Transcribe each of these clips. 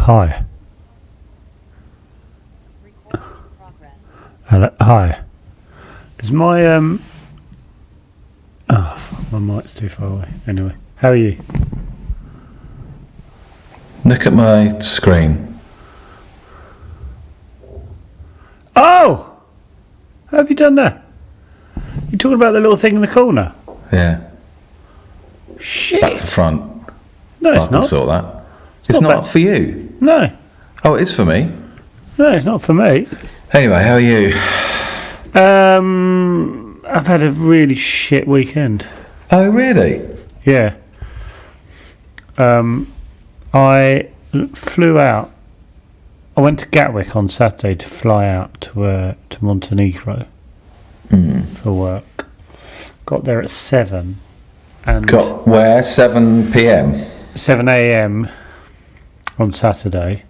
hi. Hello, hi. Is my oh, fuck, my mic's too far away. Anyway, how are you? Look at my screen. Oh! How have you done that? You talking about the little thing in the corner? Yeah. Shit. Back to front. No, it's I can not. sort that. It's not not back- for you. No. Oh, it is for me. No, it's not for me. Anyway, how are you? I've had a really shit weekend. Oh, really? Yeah. I flew out. I went to Gatwick on Saturday to fly out to Montenegro for work. Got there at 7. And Got where? 7 p.m. 7 a.m. on Saturday.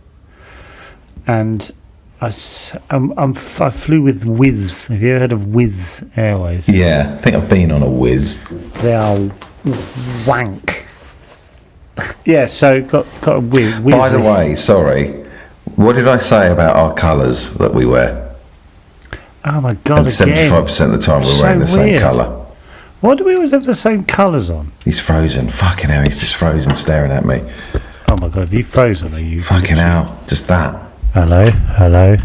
And I flew with Wizz. Have you ever heard of Wizz Airways? Yeah, I think I've been on a whiz. They are wank. Yeah, so got a Wizz. By the way, sorry, what did I say about our colours that we wear? Oh my God, And again. 75% of the time we're So wearing the same weird. colour. Why do we always have the same colours on? He's frozen. Fucking hell, he's just frozen staring at me. Oh my God, have you frozen? Are you Fucking hell, just that. Hello? Hello?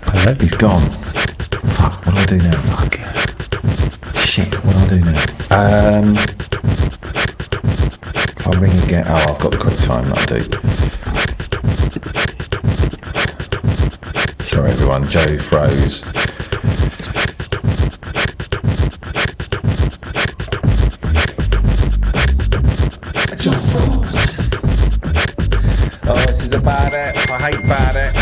Hello? He's gone. Fuck, what do I do now? Fuck. Shit, what do I do now? If I ring again, oh, I've got the quick time, that'll do. Sorry everyone, Joe froze. Joe froze. Oh, this is a bad app. I hate bad apps.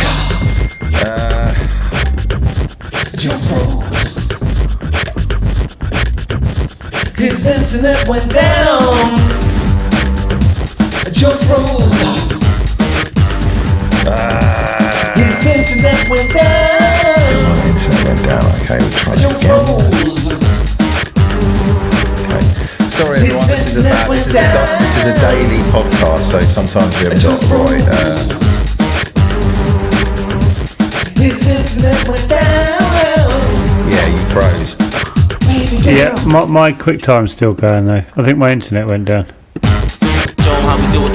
Joe froze. His internet went down. Joe froze. His internet went down. My internet went down. Okay, we'll try Joe it again. froze. Okay. Sorry everyone, this is a daily podcast, so sometimes we haven't got the right. His internet went down. Yeah, you froze. Yeah, my quick time's still going though. I think my internet went down. Show 'em how we do it.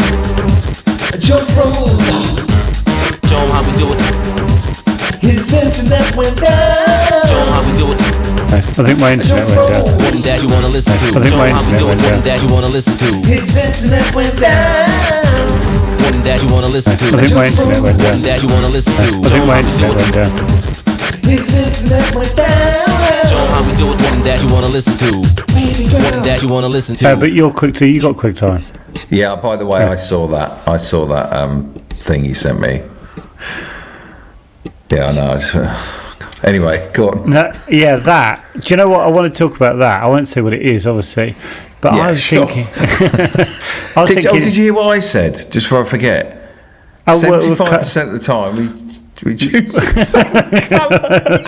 Joe froze. Show 'em how we do it. His internet went down. Show 'em how we do it. I think my internet went down. One that you wanna listen to. I think Show my 'em how we internet do it. went One down. that you wanna listen to. His internet went down. One that you wanna listen to. I think my internet went down. One that you wanna listen to. I think my internet went down. His internet went down. Show 'em how we do it. One that you wanna listen to. One that you wanna listen to. Oh, but you're quick. You got quick time. Yeah. By the way, I saw that thing you sent me. Yeah, I know. Anyway, go on. That. Do you know what? I want to talk about that. I won't say what it is, obviously. But Yeah, I was sure. thinking. I was thinking. Did you hear what I said? Just before I forget. Oh, well, 75% of the time we choose the same colour.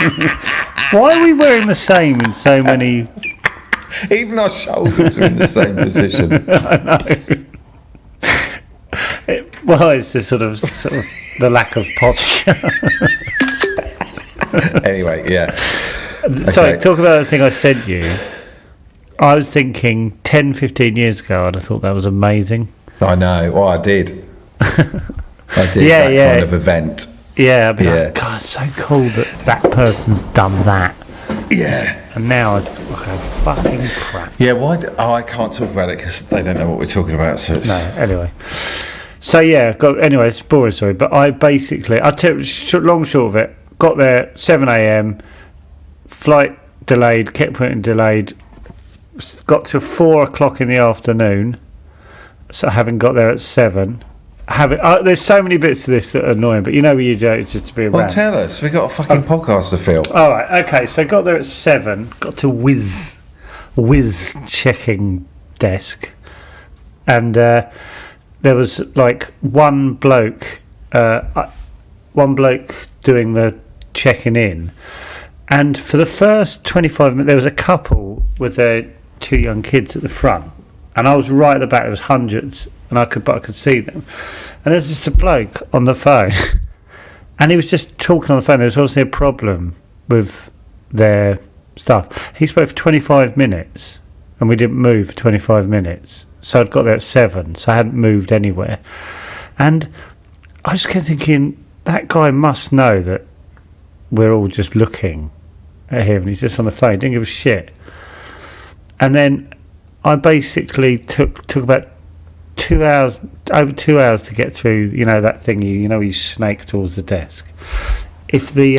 Why are we wearing the same in so many? Even our shoulders are in the same position. I know. Well, it's the sort of the lack of posture. Anyway, yeah. Sorry, Okay. talk about the thing I sent you. I was thinking 10, 15 years ago, I'd have thought that was amazing. I know. Well, I did. I did Yeah, that yeah. kind of event. Yeah, I'd be Yeah. like, God, it's so cool that person's done that. Yeah. And now I go, fucking crap. Yeah, why? I can't talk about it because they don't know what we're talking about. So it's, No, anyway. So, yeah, anyway, it's a boring story. But I took long short of it, got there 7 a.m, flight delayed, kept putting delayed, got to 4 o'clock in the afternoon, so having got there at 7. There's so many bits of this that are annoying, but you know what you do, it's just to be well, around. tell us. We've got a fucking podcast to film. All right, okay, so I got there at 7, got to Wizz checking desk, and there was like one bloke doing the checking in, and for the first 25 minutes there was a couple with their two young kids at the front, and I was right at the back. There was hundreds, and I could see them. And there's just a bloke on the phone, and he was just talking on the phone. There was obviously a problem with their stuff. He spoke for 25 minutes, and we didn't move for 25 minutes. So I'd got there at 7, so I hadn't moved anywhere. And I just kept thinking, that guy must know that we're all just looking at him, and he's just on the phone, didn't give a shit. And then I basically took about 2 hours, over 2 hours to get through, that thing you snake towards the desk. If the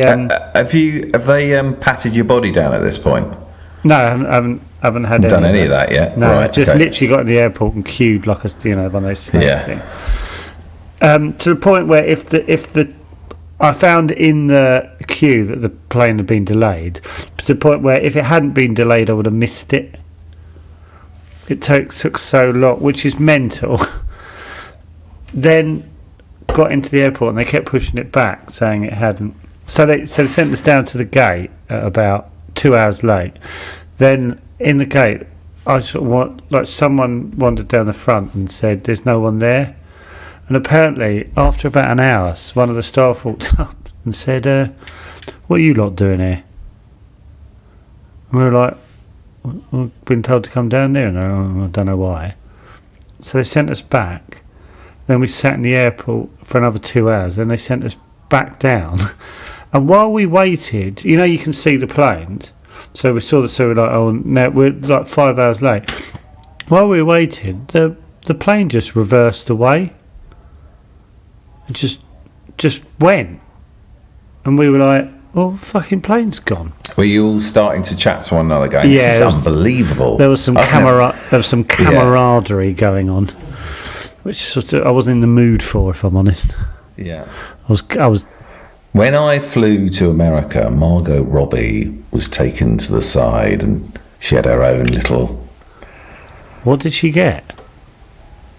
have they patted your body down at this point? No, I haven't had done any of that yet. No, right, I just literally got in the airport and queued like one of those snake things. To the point where if the I found in the queue that the plane had been delayed, to the point where if it hadn't been delayed, I would have missed it. It took so long, which is mental. Then got into the airport and they kept pushing it back, saying it hadn't. So they sent us down to the gate at about 2 hours late. Then in the gate, I sort of someone wandered down the front and said, "There's no one there." And apparently, after about an hour, one of the staff walked up and said, "What are you lot doing here?" And we were like, "We've been told to come down there," and I don't know why. So they sent us back. Then we sat in the airport for another 2 hours. Then they sent us back down. And while we waited, you can see the planes. So we saw so we're like, oh, no, we're like 5 hours late. While we waited, the plane just reversed away. It just went. And we were like, oh, fucking plane's gone. Were you all starting to chat to one another going, this is unbelievable? There was some camaraderie going on, which I wasn't in the mood for, if I'm honest. Yeah. I was. When I flew to America, Margot Robbie was taken to the side and she had her own little... What did she get?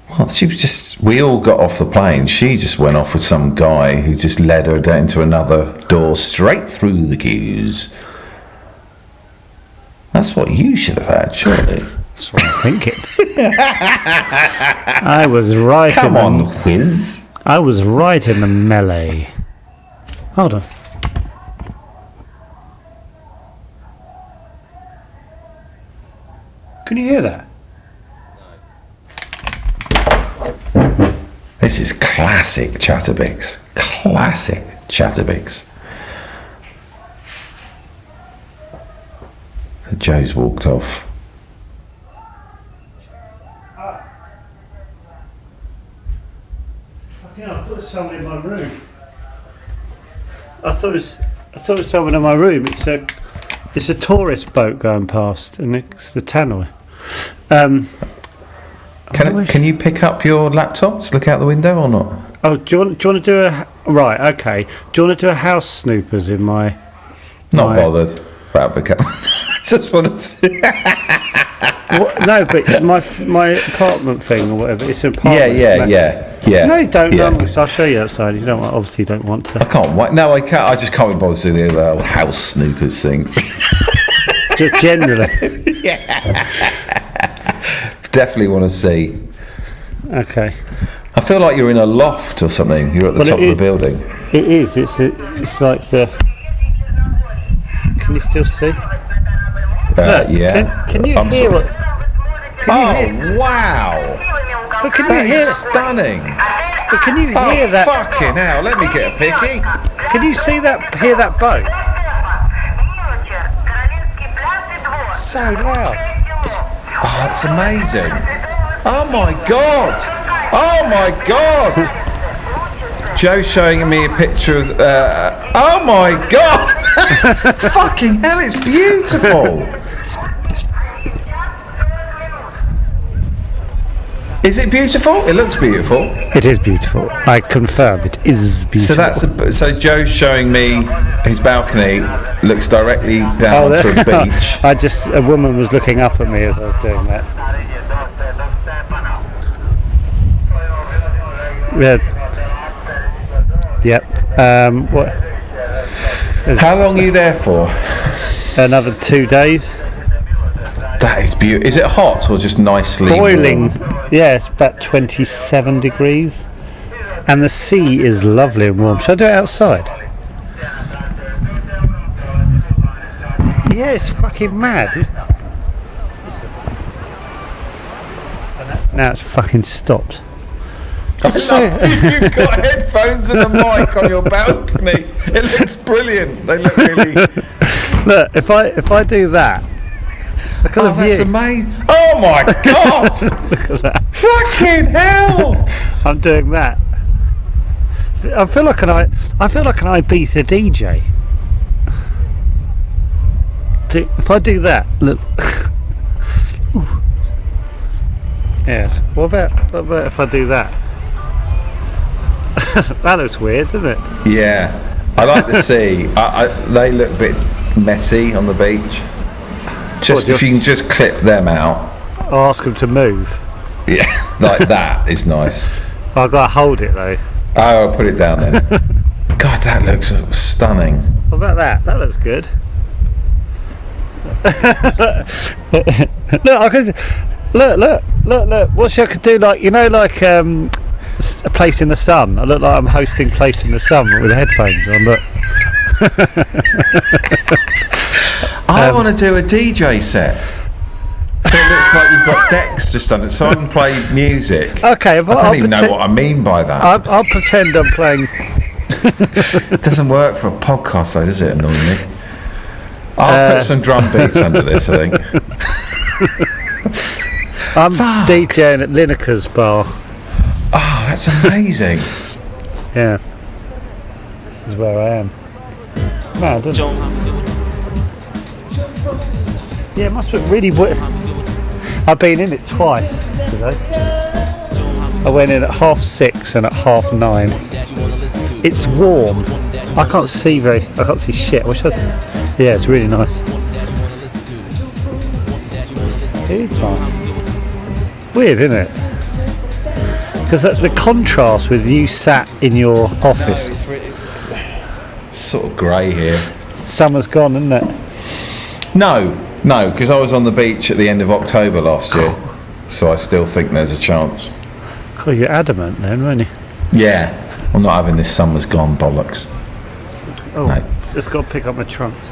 Well, she was we all got off the plane. She just went off with some guy who just led her down to another door straight through the queues. That's what you should have had, surely. That's what I'm thinking. I was right. Come on, whiz. I was right in the melee. Hold on. Can you hear that? This is classic Chatterbix. Classic Chatterbix. Joe's walked off. I thought there was someone in my room. I thought it was someone in my room. It's a tourist boat going past, and it's the tannoy. Can you pick up your laptop to look out the window or not? Oh, do you want to do a right? Okay. Do you want to do a house snoopers in my? Not bothered. Just want to see. No, but my apartment thing or whatever. It's an apartment. Yeah. No, you don't. Yeah. No, I'll show you outside. You obviously don't want to. I can't wait. No, I can't. I just can't be bothered to do the house snoopers thing. Just generally. Definitely want to see. Okay. I feel like you're in a loft or something. You're at the top of the building. It is. It's like the. Can you still see? Look, yeah. Can you hear what? Wow! But can that you hear? Is stunning. But can you hear that? Fucking hell! Let me get a picky. Can you see that? Hear that boat? So loud. Oh, it's amazing. Oh my god! Oh my god! Joe's showing me a picture of... oh my god! Fucking hell, it's beautiful! Is it beautiful? It looks beautiful. It is beautiful. I confirm it is beautiful. So Joe's showing me his balcony looks directly down onto a beach. A woman was looking up at me as I was doing that. Yeah. Yep. What? How long are you there for? Another 2 days. That is beautiful. Is it hot or just nicely boiling? warm? Yeah, it's about 27 degrees, and the sea is lovely and warm. Should I do it outside? Yeah, it's fucking mad. Now it's fucking stopped. I love you've got headphones and a mic on your balcony. It looks brilliant. They look really. Look, if I do that, look at the view. That's amazing. Oh my god! Look at that. Fucking hell! I'm doing that. I feel like an Ibiza DJ. If I do that, look. Yeah. What about if I do that? That looks weird, doesn't it? Yeah, I like the sea. They look a bit messy on the beach. Just if you can just clip them out. I'll ask them to move. Yeah, like that is nice. I've got to hold it though. Oh, I'll put it down then. God, that looks stunning. What about that? That looks good. Look, I could look. What I could do, like a place in the sun. I look like I'm hosting Place in the Sun with the headphones on. Look. I want to do a DJ set. So it looks like you've got decks just on it, so I can play music. Okay, I don't even know what I mean by that. I'll pretend I'm playing. It doesn't work for a podcast, though, does it? Annoyingly. I'll put some drum beats under this, I think. I'm DJing at Lineker's bar. Oh, that's amazing. Yeah. This is where I am. Mad, isn't it? Yeah, it must be really weird. I've been in it twice today. I went in at 6:30 and at 9:30. It's warm. I can't see shit. Yeah, it's really nice. It is nice. Weird, isn't it? Because the contrast with you sat in your office. It's sort of grey here. Summer's gone, isn't it? No, because I was on the beach at the end of October last year, so I still think there's a chance. God, you're adamant then, weren't you? Yeah, I'm not having this summer's gone bollocks. Oh, No. just got to pick up my trunks.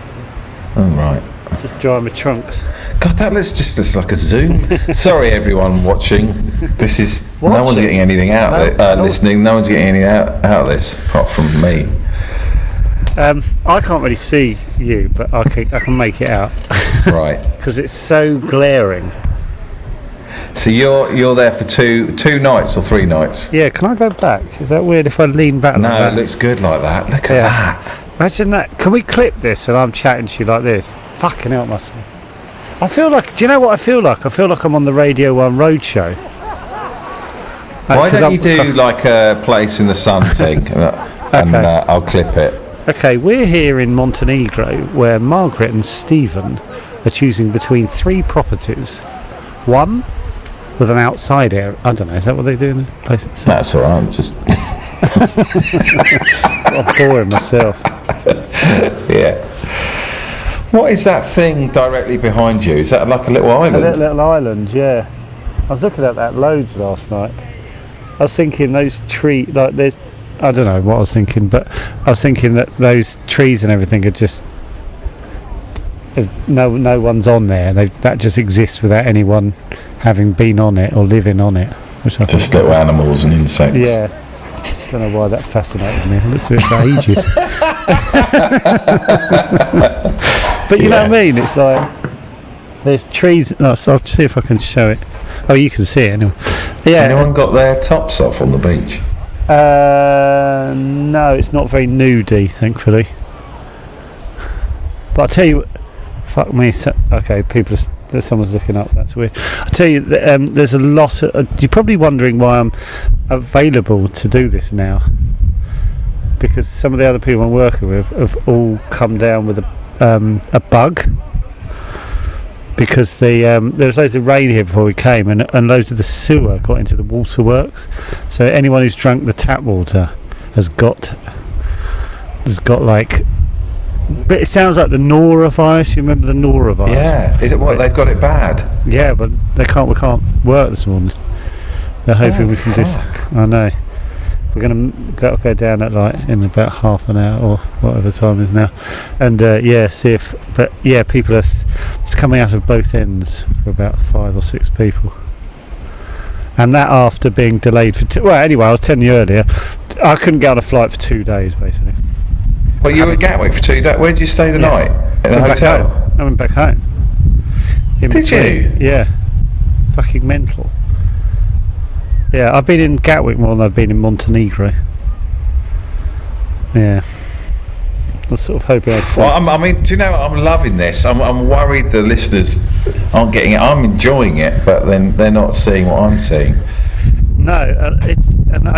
Oh, right. Just dry my trunks. God, that looks just as like a Zoom. Sorry, everyone watching. This is no one's getting anything out of it. Listening, no one's getting anything out of this apart from me. I can't really see you, but I can make it out. Right. Because it's so glaring. So you're there for two nights or 3 nights? Yeah, can I go back? Is that weird if I lean back? No, like that? it looks good like that. Look at that. Imagine that. Can we clip this and I'm chatting to you like this? Fucking hell, must be. I feel like. Do you know what I feel like? I feel like I'm on the Radio 1 Roadshow. Why don't you do like a Place in the Sun thing, and I'll clip it. Okay, we're here in Montenegro, where Margaret and Stephen are choosing between 3 properties. One with an outside area. I don't know. Is that what they do in the Place in the Sun? That's all right. I'm just. I'm boring myself. Yeah. What is that thing directly behind you? Is that like a little island? A little island, yeah. I was looking at that loads last night. I was thinking those trees, like there's, I don't know what I was thinking, but I was thinking that those trees and everything are just, no one's on there. That just exists without anyone having been on it or living on it. Which I just little animals and insects. Yeah. Don't know why that fascinated me. I looked at it for ages. But you know what I mean? It's like there's trees. I'll see if I can show it. Oh, you can see it anyway. Yeah. Has anyone got their tops off on the beach? No, it's not very nudie, thankfully. But I'll tell you, fuck me. Okay, someone's looking up. That's weird. I'll tell you, there's a lot of. You're probably wondering why I'm available to do this now, because some of the other people I'm working with have all come down with a bug, because there was loads of rain here before we came, and loads of the sewer got into the waterworks. So anyone who's drunk the tap water has got like But it sounds like the norovirus. You remember the norovirus? Yeah. Is it what they've got it bad? Yeah, but they can't. We can't work this morning. They're hoping we can fuck. I know. We're going to go down at like in about half an hour or whatever time is now, and see if. But yeah, people are. It's coming out of both ends for about 5 or 6 people, and that after being delayed for. Well, anyway, I was telling you earlier, I couldn't get on a flight for 2 days basically. Well, you were at Gatwick for 2 days. Where did you stay the night? In a hotel. I went back home. Did you? Yeah. Fucking mental. Yeah, I've been in Gatwick more than I've been in Montenegro. Yeah. I was sort of hoping I'd... Well, I mean, do you know, I'm loving this. I'm worried the listeners aren't getting it. I'm enjoying it, but then they're not seeing what I'm seeing. No,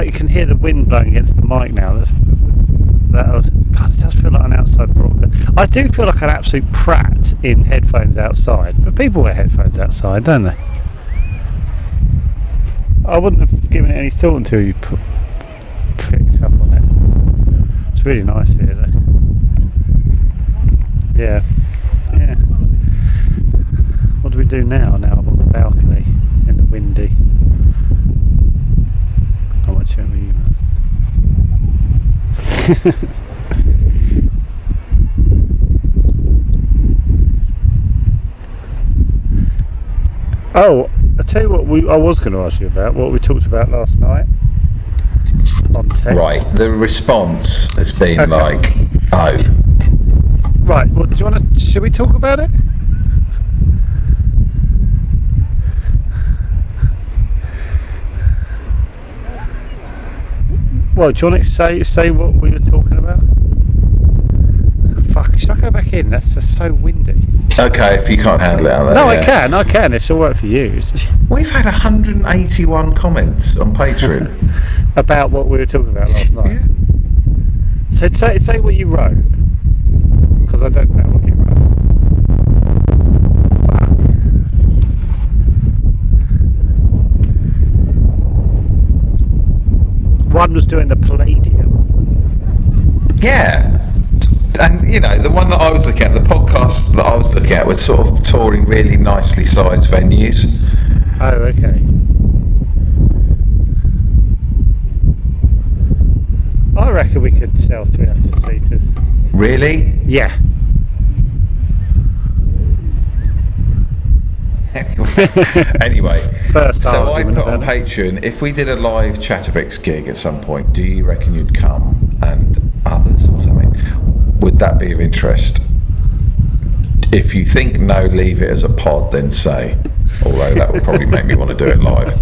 you can hear the wind blowing against the mic now. God, it does feel like an outside broadcast. I do feel like an absolute prat in headphones outside, but people wear headphones outside, don't they? I wouldn't have given it any thought until you picked up on it. It's really nice here, though. Yeah. What do we do now? Now I'm on the balcony in the windy. I might check my emails. Oh, I'll tell you what I was going to ask you about, what we talked about last night on text. Right, the response has been like, oh. Right, well, do you want to, should we talk about it? Well, do you want to say what we were talking about? Fuck, should I go back in? That's just so windy. Okay, if you can't handle it out there. No, yeah. I can. It's all right for you. It's just We've had 181 comments on Patreon. about what we were talking about last night. Yeah. So say what you wrote, because I don't know what you wrote. Fuck. One was doing the Palladium. Yeah. And, you know, the one that I was looking at, the podcast that I was looking at, was sort of touring really nicely sized venues. Oh, okay. I reckon we could sell 300 seaters. Really? Yeah. Anyway, First so I argument put on about it. Patreon, if we did a live Chatterbox gig at some point, do you reckon you'd come, and others or something? Would that be of interest? If you think no, leave it as a pod, then say. Although that would probably make me want to do it live.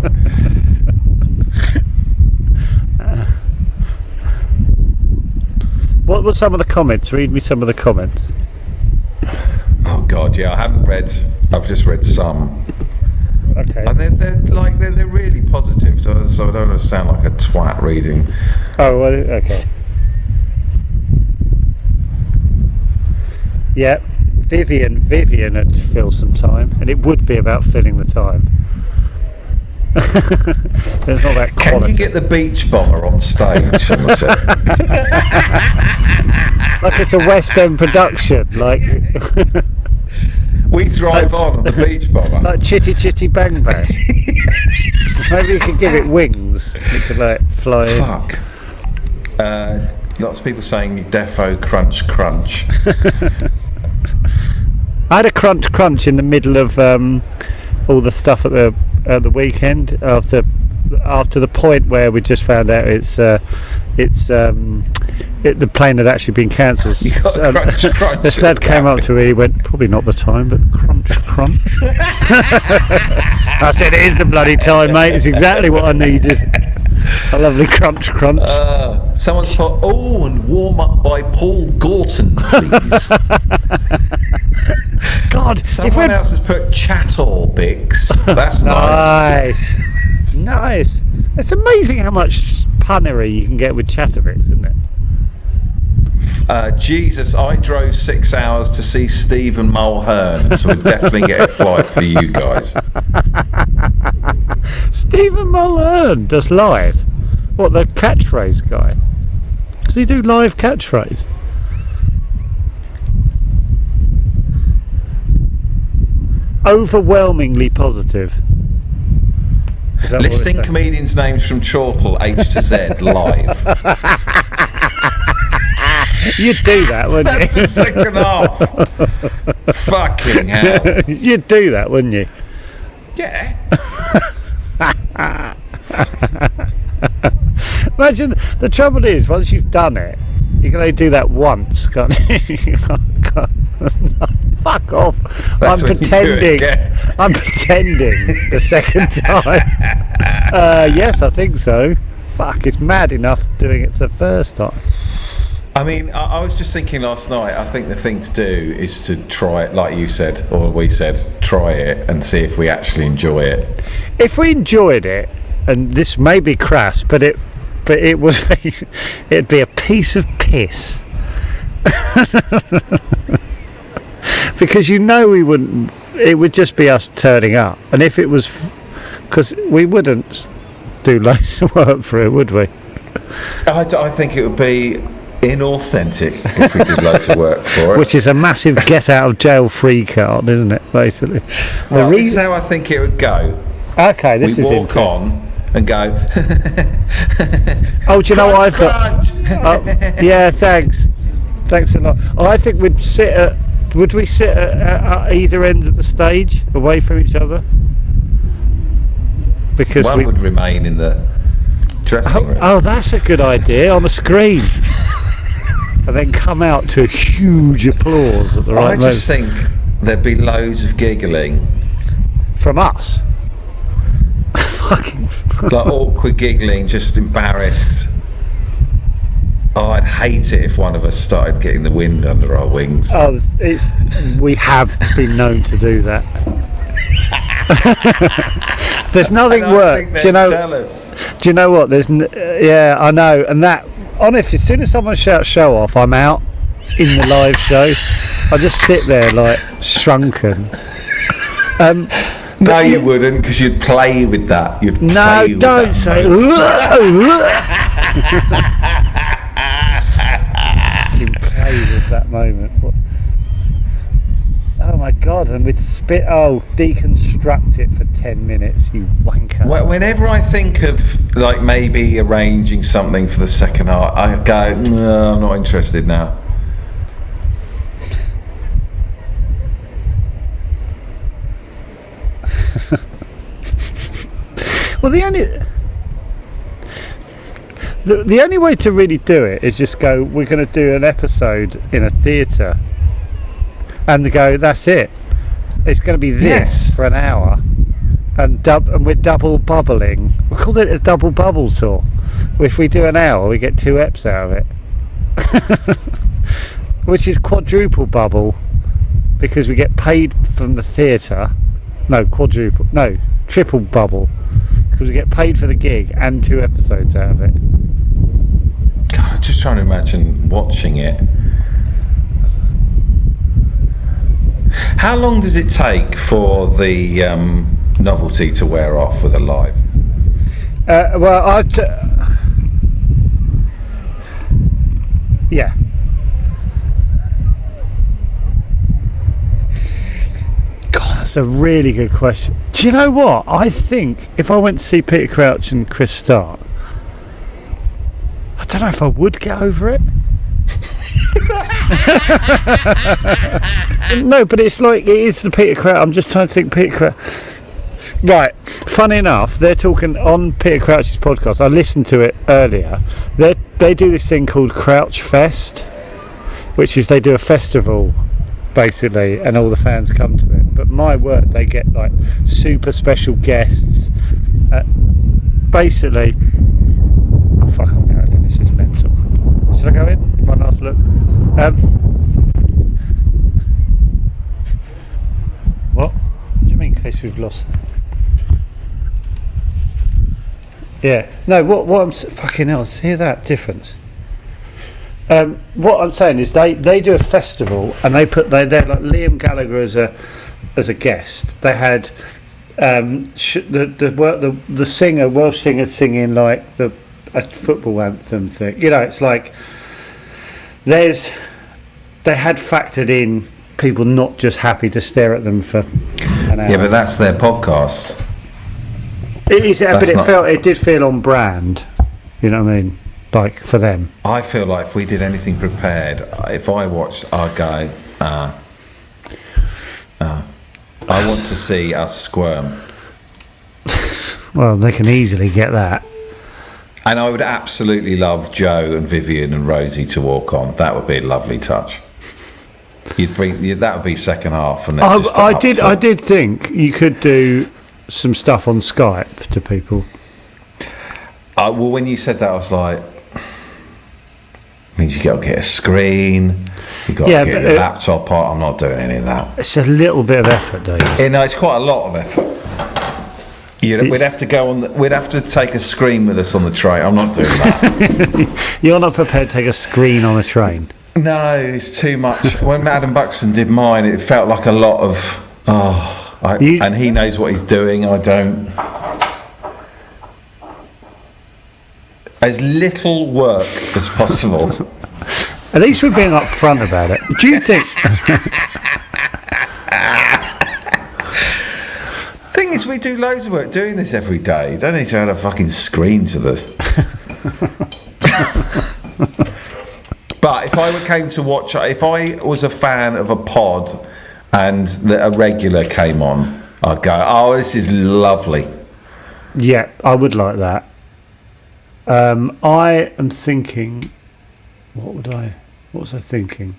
What were some of the comments? Read me some of the comments. Oh God, yeah, I haven't read. I've just read some, Okay. and they're really positive. So I don't want to sound like a twat reading. Oh, well, okay. Yeah, Vivian had to fill some time, and it would be about filling the time. There's not that Can quality. you get the beach bomber on stage? Someone said. Like it's a West End production, like We drive on the beach bomber. like Chitty Chitty Bang Bang. Maybe you could give it wings. You could like fly in. Fuck. Lots of people saying defo crunch crunch. I had a crunch in the middle of all the stuff at the weekend after the point where we just found out the plane had actually been cancelled. You got a crunch. The dad came up to me. He went, probably not the time, but crunch. I said, it is the bloody time, mate. It's exactly what I needed. A lovely crunch. Someone's put, and warm up by Paul Gorton, please. God, Someone else has put Chatterbix. That's nice. Nice. It's amazing how much punnery you can get with Chatterbox, isn't it? Jesus, I drove 6 hours to see Stephen Mulhern, so we'd definitely get a flight for you guys. Stephen Mulhern does live. What, the catchphrase guy? Does he do live catchphrase? overwhelmingly positive. Is that what we're Listing saying? comedians' names from Chortle H to Z live. You'd do that, wouldn't That's you? the second half. Fucking hell. You'd do that, wouldn't you? Yeah. Imagine, the trouble is, once you've done it, you can only do that once, can't you? Fuck off. That's I'm when you do it pretending. again. I'm pretending the second time. Yes, I think so. Fuck, it's mad enough doing it for the first time. I mean, I was just thinking last night, I think the thing to do is to try it, like you said, or we said, try it and see if we actually enjoy it. If we enjoyed it, and this may be crass, but it would be, it'd be a piece of piss. Because we wouldn't, it would just be us turning up. And if it was, because we wouldn't do loads of work for it, would we? I think it would be inauthentic if we did loads of work for it. Which is a massive get out of jail free card, isn't it, basically? Well, this is how I think it would go. Okay, this We is walk on and go, oh, do you know what I crunch, thought? crunch. Yeah, thanks a lot. I think would we sit at either end of the stage, away from each other? Because One would remain in the dressing room. oh, that's a good idea, on the screen. And then come out to a huge applause at the right I moment. just think there'd be loads of giggling. From us? Fucking... Like awkward giggling, just embarrassed. Oh, I'd hate it if one of us started getting the wind under our wings. Oh, we have been known to do that. There's nothing And I worse. think they'd Do you know? tell us. Do you know what? Yeah, I know. And that, honestly, as soon as someone shouts "show off," I'm out in the live show. I just sit there like shrunken. No, you wouldn't, because you'd play with that. You'd No, play with don't that say. moment. Fucking play with that moment. What? Oh my god! And with spit. Oh, deconstruct it for 10 minutes, you wanker. Whenever I think of like maybe arranging something for the second half, I go, no, I'm not interested now. Well, the only way to really do it is just go, we're going to do an episode in a theatre, and go, that's it. It's going to be this Yes. for an hour, and we're double bubbling. We called it a double bubble tour. If we do an hour, we get 2 eps out of it, which is quadruple bubble, because we get paid from the theatre. No, triple bubble. Because we get paid for the gig and 2 episodes out of it. God, I'm just trying to imagine watching it. How long does it take for the novelty to wear off with a live? Well, yeah. God, that's a really good question. Do you know what? I think if I went to see Peter Crouch and Chris Stark, I don't know if I would get over it. No, but it's like, it is the Peter Crouch. I'm just trying to think Peter Crouch. Right, funny enough, they're talking on Peter Crouch's podcast. I listened to it earlier. They do this thing called Crouch Fest, which is they do a festival basically, and all the fans come to it. But my word, they get like super special guests. Basically, oh fuck, I'm going in. This is mental. Should I go in? One last look. What? What do you mean, in case we've lost them? Yeah. No. What I'm fucking else. Hear that difference? What I'm saying is they do a festival, and they're like Liam Gallagher as a guest. They had the singer, Welsh singer, singing like a football anthem thing. You know, it's like they had factored in people not just happy to stare at them for an hour. Yeah, but that's their podcast. It is, but That's not- it did feel on brand. You know what I mean? Like for them. I feel like if we did anything prepared, if I watched, I'd go, I want to see us squirm. Well, they can easily get that. And I would absolutely love Joe and Vivian and Rosie to walk on. That would be a lovely touch. That would be second half. And I did think you could do some stuff on Skype to people. Well, when you said that, I was like, means you got to get a screen, you got to get your laptop on. I'm not doing any of that. It's a little bit of effort, Dave. It's quite a lot of effort. We'd have to go on. We'd have to take a screen with us on the train. I'm not doing that. You're not prepared to take a screen on a train? No, it's too much. When Adam Buxton did mine, it felt like a lot of and he knows what he's doing. I don't. As little work as possible. At least we're being upfront about it. Do you think? Thing is, we do loads of work doing this every day. You don't need to add a fucking screen to this. But if I came to watch, if I was a fan of a pod and a regular came on, I'd go, "Oh, this is lovely." Yeah, I would like that. I am thinking, what was I thinking?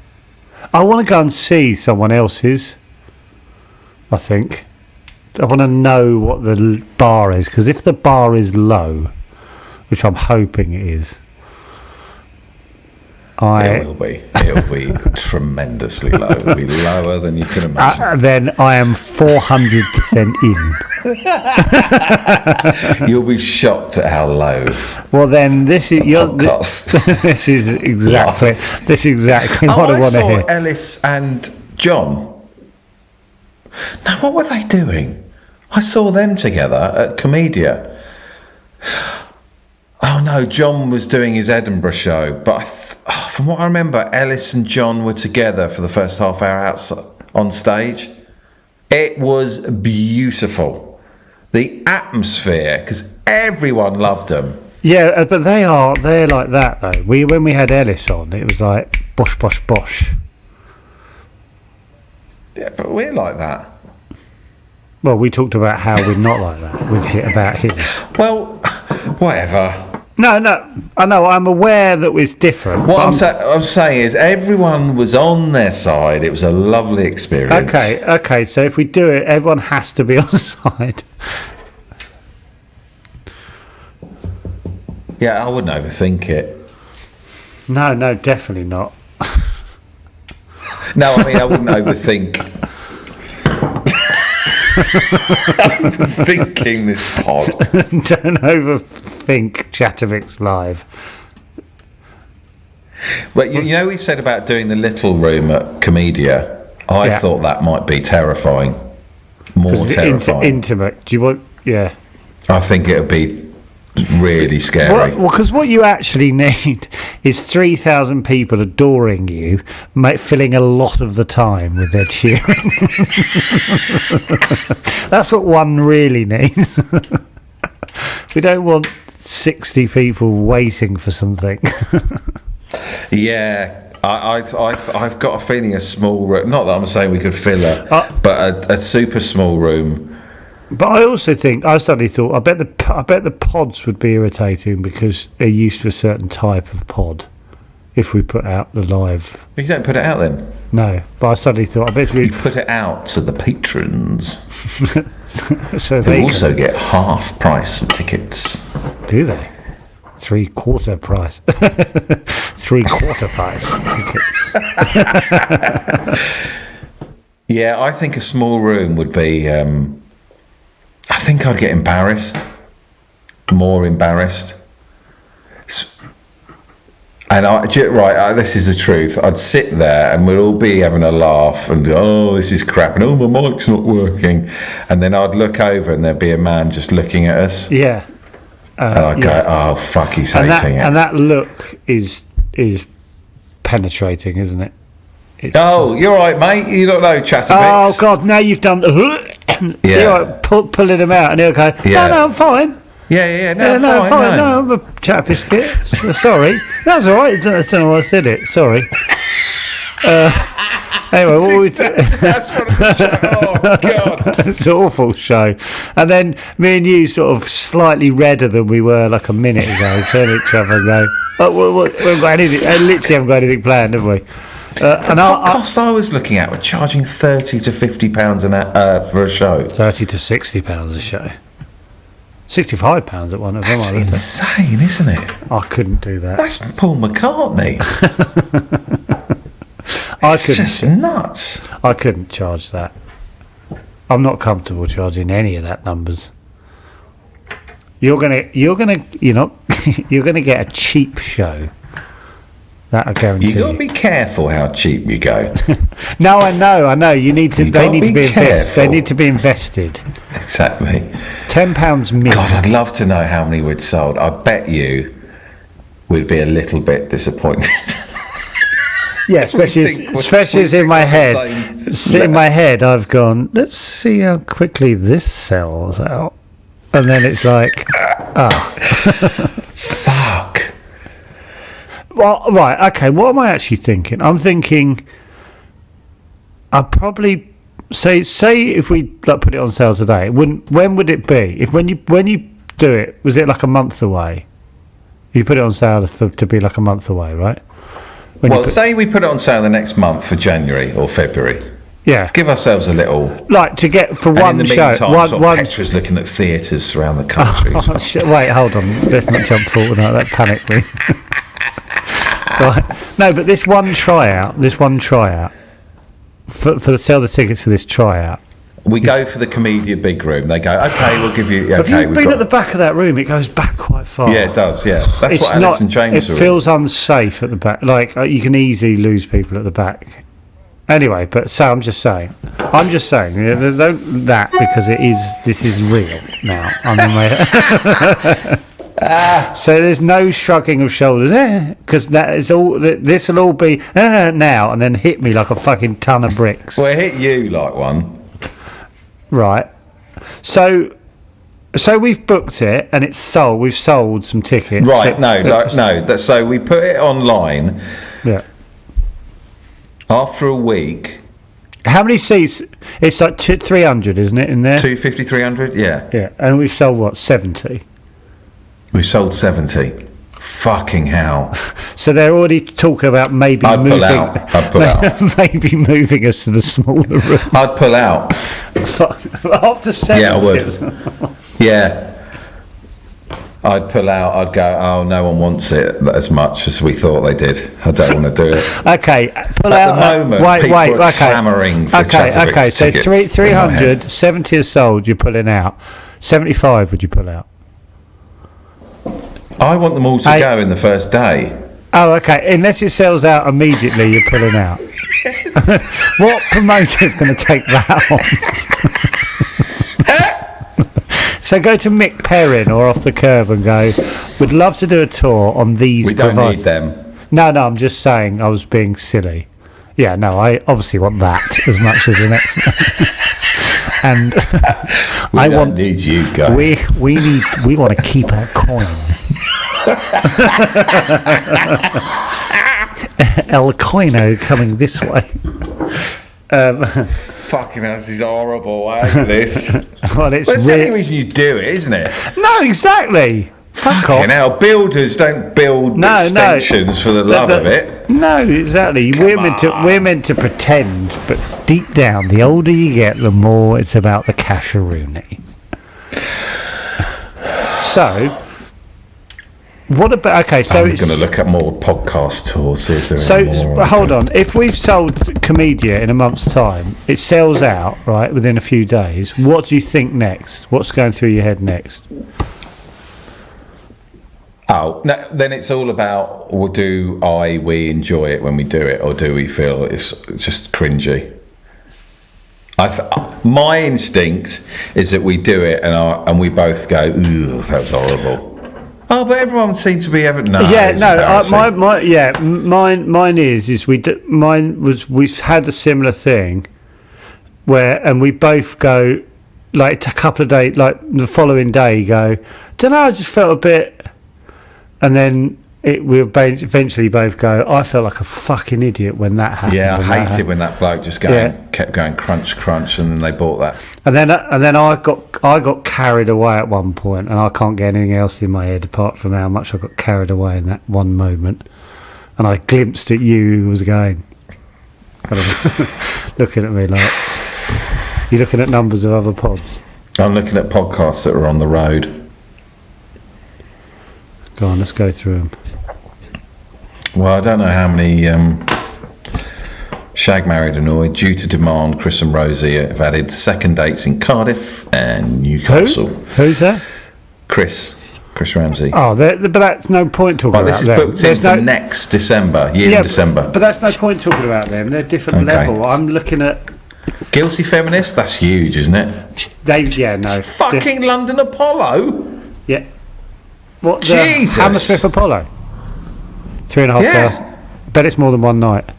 I want to go and see someone else's, I think. I want to know what the bar is, because if the bar is low, which I'm hoping it is, It will be. It'll be tremendously low. It'll be lower than you can imagine. Then I am 400% in. You'll be shocked at how low. Well, then this is this is exactly what I want to hear. Ellis and John. No, what were they doing? I saw them together at Comedia. Oh no, John was doing his Edinburgh show, but from what I remember, Ellis and John were together for the first half hour outside on stage. It was beautiful. The atmosphere, because everyone loved them. Yeah, but they're like that though. When we had Ellis on, it was like bosh bosh bosh. Yeah, but we're like that. Well, we talked about how we're not like that about him. Well, whatever. No, I know. I'm aware that it's different. What I'm saying is, everyone was on their side. It was a lovely experience. Okay. So if we do it, everyone has to be on the side. Yeah, I wouldn't overthink it. No, definitely not. No, I mean, I wouldn't overthink. Overthinking this pod. Don't overthink Chatterbox Live. But you know, we said about doing the little room at Comedia. I thought that might be terrifying. More terrifying. Intimate. Do you want? Yeah. I think it would be really scary. Well, because what you actually need is 3,000 people adoring you, filling a lot of the time with their cheering. That's what one really needs. We don't want 60 people waiting for something. Yeah, I've got a feeling a small room. Not that I'm saying we could fill it, but a super small room. But I also think I suddenly thought I bet the pods would be irritating because they're used to a certain type of pod. If we put out the live, You don't put it out then. no. But I suddenly thought I bet You put it out to the patrons, so who they also get half price tickets. do they 3/4 price, 3/4 price tickets. Yeah, I think a small room would be. I think I'd get embarrassed, more embarrassed. And this is the truth. I'd sit there and we'd all be having a laugh and oh, this is crap, and oh, my mic's not working. And then I'd look over and there'd be a man just looking at us. Yeah. And I'd go, oh fuck, he's hating it. And that look is penetrating, isn't it? Oh, you're right, mate. You don't know, Chatterbox. Oh God, now you've done. You're like, pulling them out, and he'll go, no, I'm fine. No, fine. No, I'm a chat biscuit. Sorry. That's all right. I don't know why I said it. Sorry. Anyway, what we that's one of the show. Oh, God. it's an awful show. And then me and you sort of slightly redder than we were like a minute ago, turn at each other and go, we haven't got anything, I literally haven't got anything planned, have we? And the podcast I was looking at were charging £30 to £50 for a show. £30 to £60 a show. £65 at one of them. That's insane, isn't it? I couldn't do that. That's Paul McCartney. It's just nuts. I couldn't charge that. I'm not comfortable charging any of that numbers. You're gonna get a cheap show. That I guarantee. You got to be careful how cheap you go. No, I know. You need to. They need to be invested. They need to be invested. Exactly. £10 million. God, I'd love to know how many we'd sold. I bet you we'd be a little bit disappointed. Yeah, especially as in my head. In my head, I've gone, let's see how quickly this sells out. And then it's like, fuck. Well, right, okay, what am I actually thinking? I'm thinking I'd probably say if we put it on sale today, when would it be? When you do it, was it like a month away? You put it on sale to be like a month away, right? Say we put it on sale the next month for January or February. Yeah. Let's give ourselves a little... Like, to get for one in the show... meantime, Petra's looking at theatres around the country. Wait, hold on. Let's not jump forward. No, that panicked me. Right. No, but this one tryout, for sell the tickets for this tryout... We go for the Comedia Big Room. They go, OK, we'll give you... Have you been at the back of that room? It goes back quite far. Yeah, it does, yeah. That's what Alice and James It feels unsafe at the back. Like, you can easily lose people at the back. Anyway, so I'm just saying. Don't that, because this is real now. So there's no shrugging of shoulders, because that is all. This will all be now, and then hit me like a fucking ton of bricks. Well, it hit you like one. Right. So we've booked it, and it's sold. We've sold some tickets. Right. So we put it online. Yeah. After a week. How many seats? It's like 300, isn't it, in there? 250, 300, yeah. Yeah, and we sold, what, 70? We sold 70. Fucking hell. So they're already talking about maybe moving... I'd pull out. Maybe moving us to the smaller room. I'd pull out. After 70? Yeah, I would. Yeah. I'd pull out. I'd go, oh, no one wants it as much as we thought they did. I don't want to do it. Okay, pull out. At the moment, people are clamouring for Okay, so tickets 300, 70 are sold, you're pulling out. 75 would you pull out? I want them all to go in the first day. Oh, okay. Unless it sells out immediately, you're pulling out. Yes. What promoter's going to take that on? So go to Mick Perrin or Off the Curb and go, we'd love to do a tour on these We don't need them. No, I'm just saying I was being silly. Yeah, no, I obviously want that as much as the next one. And we don't need you guys. We want to keep our coin. El Coino coming this way. Fucking hell, this is horrible. I hate this. Well, it's the only reason you do it, isn't it? No, exactly. Fucking hell, builders don't build extensions for the love of it. No, exactly. We're meant to pretend, but deep down, the older you get, the more it's about the casheroony. So, what about? Okay, so I'm going to look at more podcast tours. See if there are more. So hold on. If we've sold Comedia in a month's time, it sells out right within a few days. What do you think next? What's going through your head next? Oh, no, then it's all about, we enjoy it when we do it, or do we feel it's just cringy? My instinct is that we do it and we both go, ooh, that was horrible. Oh, but everyone seemed to be having mine is we've had a similar thing where, and we both go, like a couple of days, like the following day, you go, don't know, I just felt a bit, and then we'll eventually both go, I felt like a fucking idiot when that happened. Yeah, I hated when that bloke just kept going crunch, crunch, and then they bought that. And then I got carried away at one point, and I can't get anything else in my head apart from how much I got carried away in that one moment. And I glimpsed at you who was going, looking at me like, you're looking at numbers of other pods. I'm looking at podcasts that are on the road. Go on, let's go through them. Well, I don't know how many Shag Married Annoyed, due to demand, Chris and Rosie have added second dates in Cardiff and Newcastle. Who's that? Chris Ramsey. Oh, but that's no point talking about them. This is booked in for next December, in December. But that's no point talking about them. They're different level. I'm looking at... Guilty Feminist? That's huge, isn't it? No. Fucking London Apollo? Yeah. What, Jesus. Hammersmith Apollo? 3,500. I bet it's more than one night.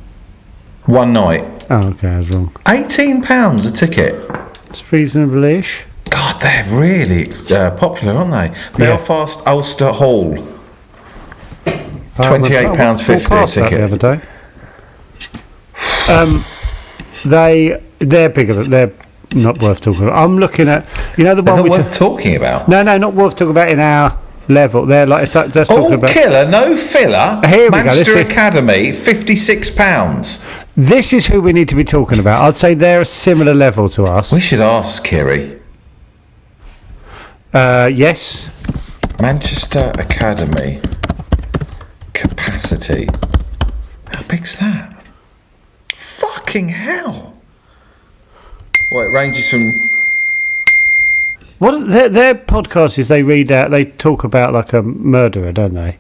One night. Oh, okay, I was wrong. £18 a ticket. It's reasonably-ish. God, they're really popular, aren't they? Belfast Ulster Hall. £28.50 a ticket. The other day. They're bigger. They're not worth talking about. I'm looking at, the one they're not worth talking about. No, not worth talking about in our level. They're like that's talking about killer, no filler. Here we Manchester go. Academy, £56. This is who we need to be talking about. I'd say they're a similar level to us. We should ask Kiri. Yes. Manchester Academy capacity. How big's that? Fucking hell. Well, it ranges from... What their podcast is, they read out, they talk about like a murderer, don't they?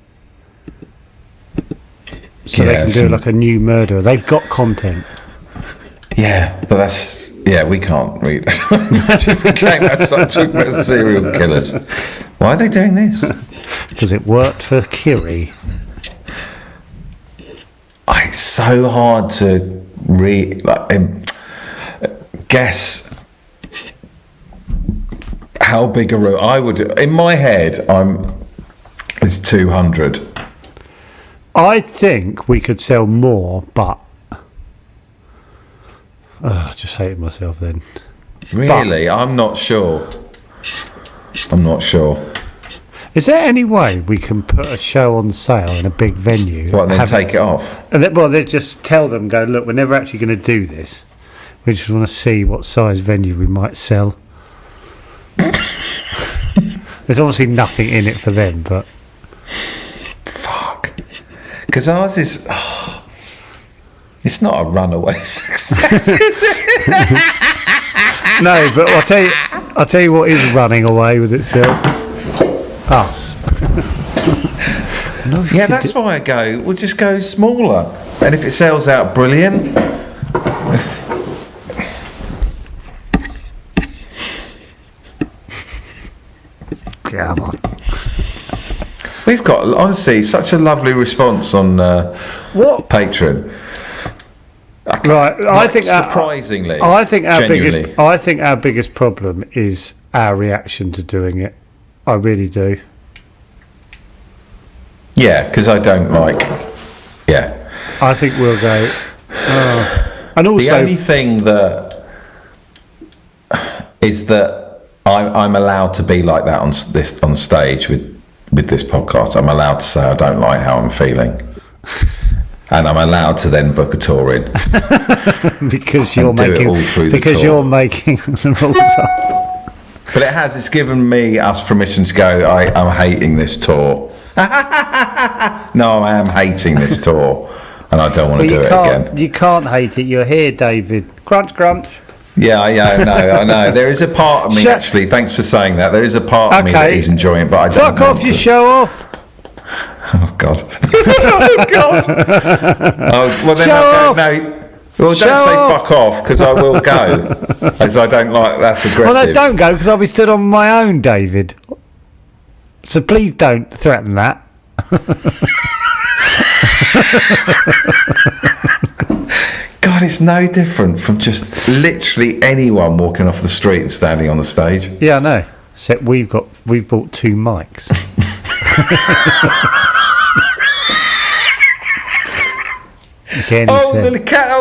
So they can do like a new murderer. They've got content. Yeah, but that's... Yeah, we can't read. Imagine we came out and started talking about serial killers. Why are they doing this? Because it worked for Kiri. It's so hard to guess how big a room. I would, in my head, it's 200. I think we could sell more, but I just hated myself then. Really? I'm not sure. Is there any way we can put a show on sale in a big venue? What, and then take it off? And they just tell them, go, look, we're never actually going to do this. We just want to see what size venue we might sell. There's obviously nothing in it for them, but... Fuck. Because ours is... it's not a runaway success, is it? No, but I'll tell you what is running away with itself. Us. Yeah, that's why I go. We'll just go smaller, and if it sells out, brilliant. Come on. We've got honestly such a lovely response on Patreon. Right, I think surprisingly, I think genuinely. our biggest problem is our reaction to doing it. I really do. Yeah, because I don't like. Yeah, I think we'll go. And also, the only thing that is that I'm allowed to be like that on stage with this podcast. I'm allowed to say I don't like how I'm feeling. And I'm allowed to then book a tour in because you're making the rules up. But it's given us permission to go. I'm hating this tour. No, I am hating this tour, and I don't want to do it again. You can't hate it. You're here, David. Crunch, crunch. Yeah, I know. There is a part of me actually. Thanks for saying that. There is a part of me that is enjoying it, but I don't. Fuck off! You show off. Oh God! Oh God! Oh, well then I'll go. No, well don't say fuck off because I will go because I don't like that's aggressive. Well, no, don't go because I'll be stood on my own, David. So please don't threaten that. God, God, it's no different from just literally anyone walking off the street and standing on the stage. Yeah, I know. Except we've bought 2 mics.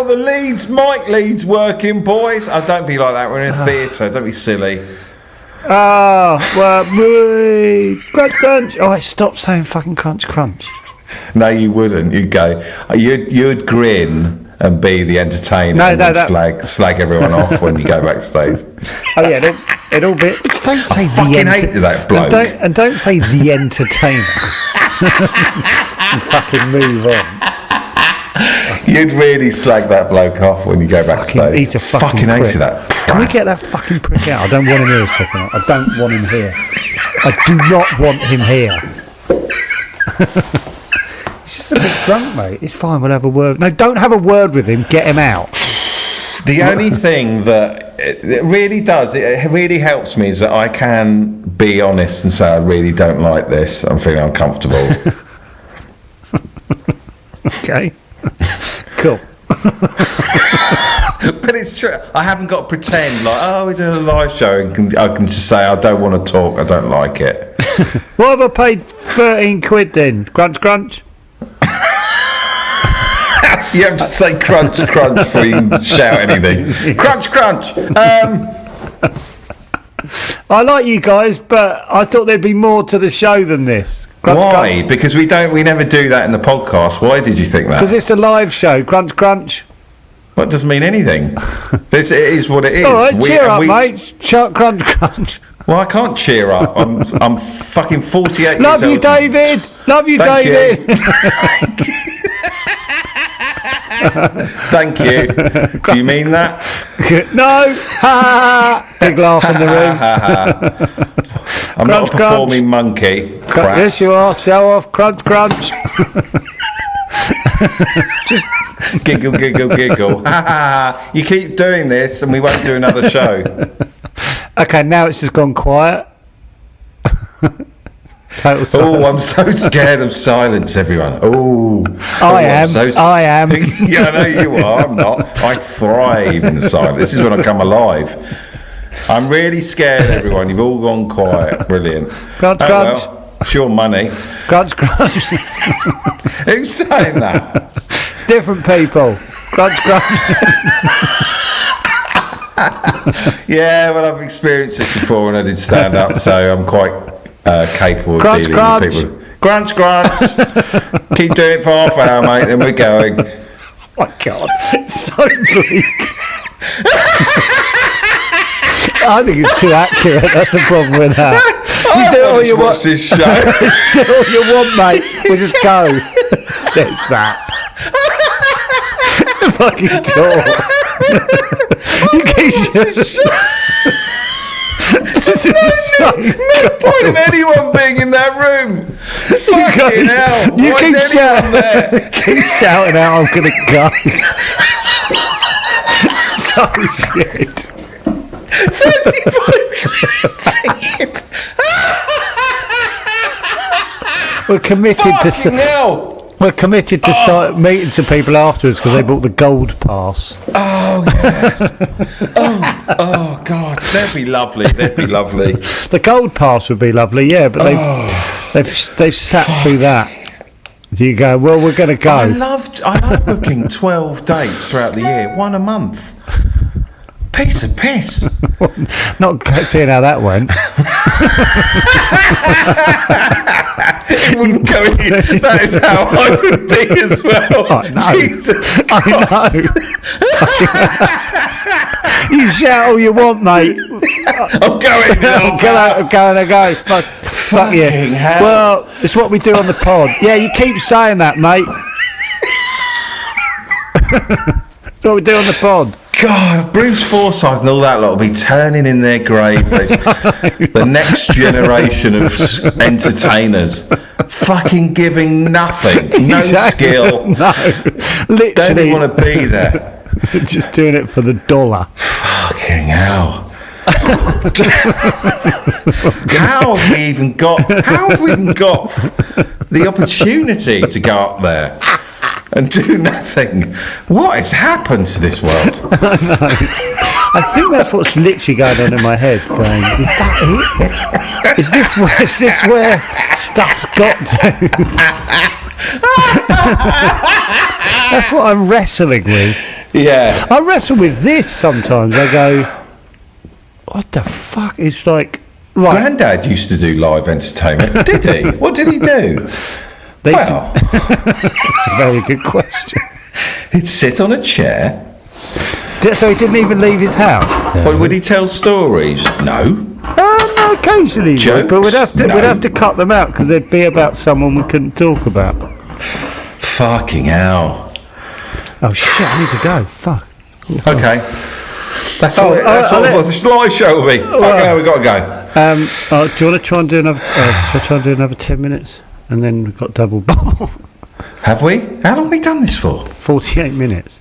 The leads, mic leads working, boys. Oh, don't be like that. We're in a theatre. Don't be silly. Crunch, crunch. Oh, stop saying fucking crunch, crunch. No, you wouldn't. You'd go. You'd grin and be the entertainer. And slag everyone off when you go backstage. Oh yeah, it'll be. Don't say fucking hated that bloke. Don't say the entertainer. And fucking move on. You'd really slag that bloke off when you go backstage. He's a fucking hated that. Can we get that fucking prick out? I don't want him here, second. I don't want him here. I do not want him here. He's just a bit drunk, mate. It's fine. We'll have a word. No, don't have a word with him. Get him out. The only thing that it really helps me is that I can be honest and say I really don't like this. I'm feeling uncomfortable. Okay. Cool. But it's true. I haven't got to pretend like, we're doing a live show and I can just say I don't want to talk. I don't like it. What have I paid 13 quid then? Crunch, crunch. You have to say crunch, crunch before you can shout anything. Crunch, crunch. I like you guys, but I thought there'd be more to the show than this. Crunch, why? crunch. Because we never do that in the podcast. Why did you think that? Because it's a live show. Crunch, crunch. Well, it doesn't mean anything. It is what it is. All right, cheer up, mate. Crunch, crunch. Well, I can't cheer up. I'm fucking 48 Love years you, old. David. Love you, Thank David. Thank you. Do you mean that? No. Big laugh in the room. I'm Crunch, not a performing monkey. Yes, you are. Show off. Crunch, crunch. Giggle, giggle, giggle. You keep doing this and we won't do another show. Okay, now it's just gone quiet. Total silence. Oh, I'm so scared of silence, everyone. I am. Yeah, I know you are. I'm not. I thrive in the silence. This is when I come alive. I'm really scared, everyone. You've all gone quiet. Brilliant. Crunch, crunch. Well, it's your money. Crunch, crunch. Who's saying that? It's different people. Crunch, crunch. Yeah, well, I've experienced this before when I did stand up, so I'm quite capable of dealing with people. Crunch, crunch. Keep doing it for half an hour, mate, then we're going. Oh my God, it's so bleak. I think it's too accurate. That's the problem with that. You do all you want. This show. Do all you want, mate. We'll just go. Says that. The fucking door. You keep just. There's no point in anyone being in that room. Fucking hell. You keep shouting out, I'm going to go. So shit. 35 We're committed Fucking hell. We're committed to meeting some people afterwards because they bought the gold pass. Oh yeah. oh God, they'd be lovely. The gold pass would be lovely, yeah, but they've sat through that. Do you go? Well, we're going to go. I love booking 12 dates throughout the year, one a month. Piece of piss. Not seeing how that went. It wouldn't go in. That is how I would be as well. I know. Jesus Christ. I know. You shout all you want, mate. I'm going now. I'm going. Fuck you. Hell. Well, it's what we do on the pod. Yeah, you keep saying that, mate. It's what we do on the pod. God, Bruce Forsyth and all that lot will be turning in their grave. The next generation of entertainers, fucking giving nothing, no skill. No, literally. Don't even want to be there. Just doing it for the dollar. Fucking hell. How have we even got the opportunity to go up there? and do nothing. What has happened to this world? I know. I think that's what's literally going on in my head. Going, is that it? Is this where stuff's got to? That's what I'm wrestling with. Yeah. I wrestle with this sometimes. I go, what the fuck? It's like, right. Grandad used to do live entertainment, did he? What did he do? Well, that's a very good question. He'd sit on a chair. So he didn't even leave his house? No. Well, would he tell stories? No. No, occasionally, Jokes? But we'd have to cut them out because they'd be about someone we couldn't talk about. Fucking hell. Oh shit! I need to go. Fuck. Okay. That's what this live show will be. Fucking hell, we've got to go. Do you want to try and do another? Shall I try and do another 10 minutes, and then we've got double bubble. Have we? How long have we done this for? 48 minutes.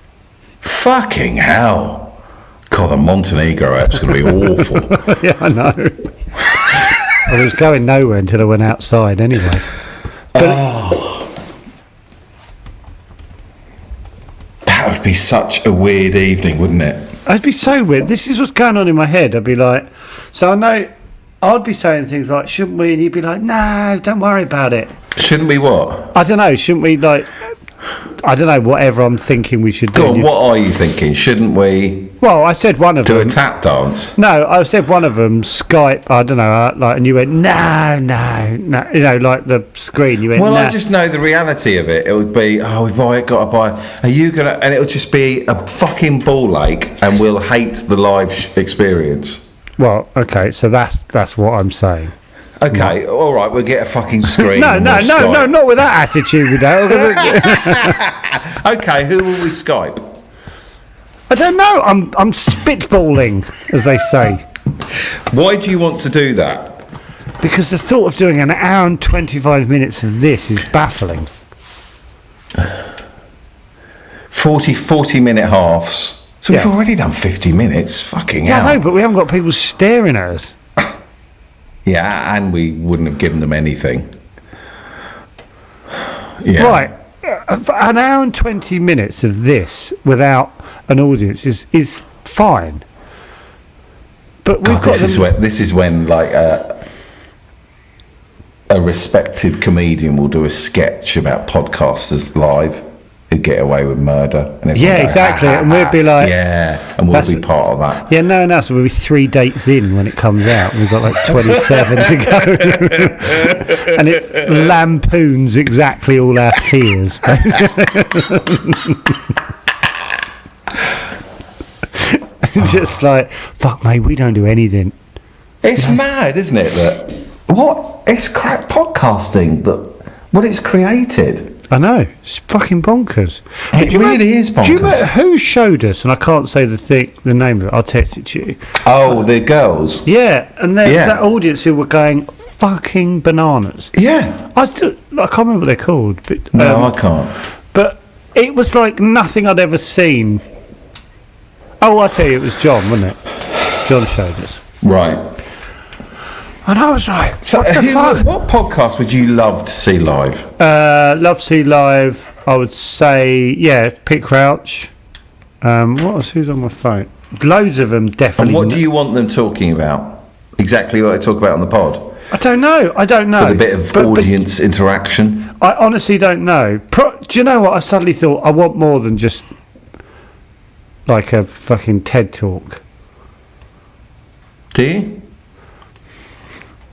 Fucking hell. God, the Montenegro app's going to be awful. Yeah, I know. Well, it was going nowhere until I went outside anyway. But that would be such a weird evening, wouldn't it? It'd be so weird. This is what's going on in my head. I'd be like, so I know I'd be saying things like, shouldn't we? And you'd be like, no, don't worry about it. Shouldn't we what? I don't know. Shouldn't we, like, I don't know, whatever I'm thinking we should do. Go on, what are you thinking? Shouldn't we Well, I said one of them. do a tap dance? No, I said one of them, Skype, I don't know, like, and you went, no, you know, like the screen, you went, Well, nah. I just know the reality of it. It would be, we've got to buy. Are you gonna? And it would just be a fucking ball ache, and we'll hate the live experience. Well, okay, so that's what I'm saying. Okay, all right, we'll get a fucking screen. No, not with that attitude. We don't. Okay, who will we Skype? I don't know. I'm spitballing, as they say. Why do you want to do that? Because the thought of doing an hour and 25 minutes of this is baffling. 40-minute halves. So Yeah. we've already done 50 minutes. Fucking Yeah, hell. I know, but we haven't got people staring at us. Yeah, and we wouldn't have given them anything. Yeah. Right. An hour and 20 minutes of this without an audience is fine. But we've God, got this is when like a respected comedian will do a sketch about podcasters live who get away with murder. And yeah, exactly. And we'd be like, yeah, and we'll be part of that. Yeah, no, so we'll be 3 dates in when it comes out. We've got like 27 to go. And it lampoons exactly all our fears. Just like, fuck, mate, we don't do anything. It's mad, isn't it? It's crap podcasting what it's created. I know, it's fucking bonkers. It really is bonkers. Do you remember who showed us? And I can't say the name of it. I'll text it to you. Oh, the girls. Yeah, and there's that audience who were going fucking bananas. Yeah, I can't remember what they're called. But, no, I can't. But it was like nothing I'd ever seen. Oh, I tell you, it was John, wasn't it? John showed us. Right. And I was like, So, what the fuck? what podcast would you love to see live? Love to see live. I would say, Pete Crouch. What else? Who's on my phone? Loads of them, definitely. And what do you want them talking about? Exactly what they talk about on the pod? I don't know. With a bit of audience interaction? I honestly don't know. Do you know what? I suddenly thought I want more than just like a fucking TED talk. Do you?